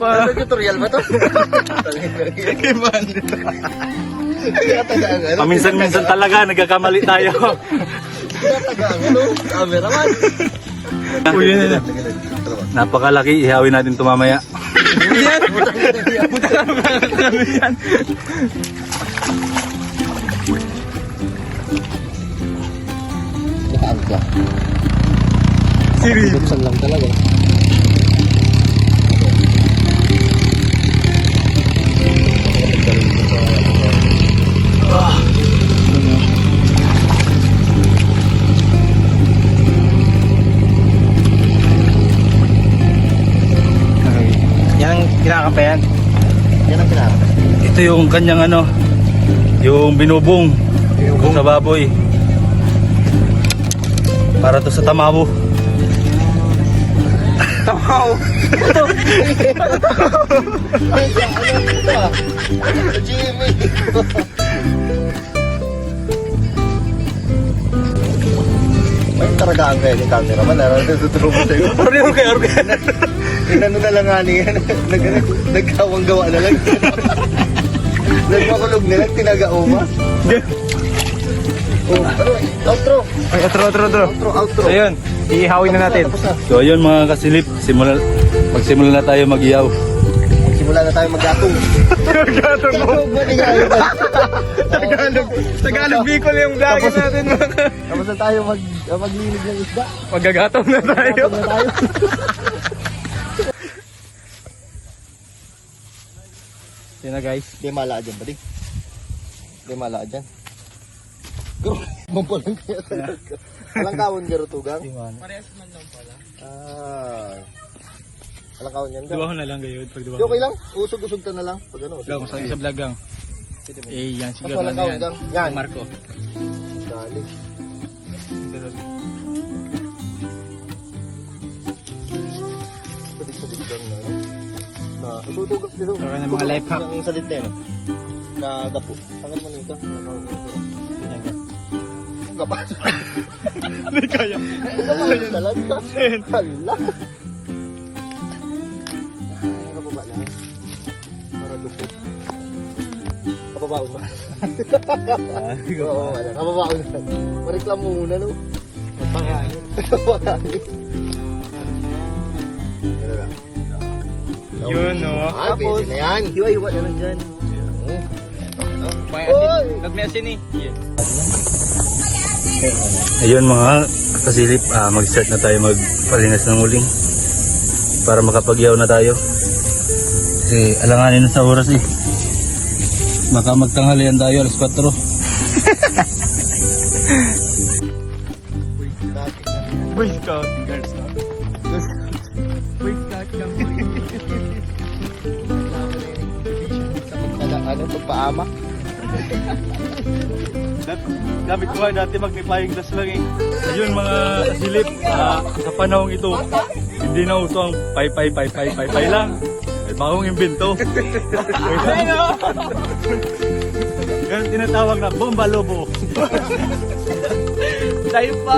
Ano tutorial ba to? Paminsan-minsan talaga, nagkakamali tayo. Cameraman. Uy, yun na. Napakalaki, ihawin natin ito mamaya. Yan! Buta namin yan. Nakaangka. Siri. Buksan lang talaga. Yan ang kinakapayan. Yan ang kinakain. Ito yung kanyang ano, yung binubong sa baboy. Para to sa tamabo. Tamaw. Ay, ano ito ah? Jimmy. May taragaan kayo yung cameraman. Natuturo mo sa'yo. Organ. Inano na lang nga niya. Nagkawang gawa na lang. Nagmakulog na lang. Tinagauma. Oh, ano, outro. Ay, outro. Outro. So yun, ihawin na natin. Tapos na. So ayun mga kasilip, magsimula na tayo mag-iyaw. Simula na tayo mag-gatong. Gatong mo. Tagalog. Tagalog Bicol yung vlogger natin. Tapos na tayo maglinig ng isda. Magagatong na tayo. Gatong na tayo. Yun na guys. Di malaa dyan, buddy. Di malaa dyan. Go. Mampalang kaya talaga. Walang kawon garo tugang? Parehas man lang pala. Ah. Walang kawon yan. Duwaho na lang gayon. Pag Di duwaho. okay lang. Usog-usog ta na lang. Pag ano. Gang, sa isa vlog gang. Eh, yan Mas siguro walang na kawon yan. gang. Yan. Marco. Dali. Sadik-sadik lang na. Na, usutugak dito. Saka ng mga life hack. Yung salit na yun. Na gapo. Tangan mo nito. Gapa. Hindi kaya. Gapa talaga. Hala. Kapaba lang. Para lupit. Kapabaon ba? Oo, wala. Kapabaon na. Mareklamo muna, no? Pangangin. Pangangin. Ano lang? Yun no. Ah, pwede na yan. Hiwa-hiwa na lang dyan. May Oy! asin. Nagmay asin eh. Ayun mga kasilip, mag-start na tayo magpalingas ng uling para makapagyaw na tayo. Kasi alanganin na sa oras eh. Baka magtanghalian tayo alas 4. Boy Scout. Girl Scout. Boy Scout lang. Ano, pagpaama? Gamit ko nga dati mag-flying glass lang eh. Ayun mga kasilip, sa panahong ito, hindi na uso ang pay lang. May bagong imbento. Yan tinatawag na bomba lobo. Tayo pa.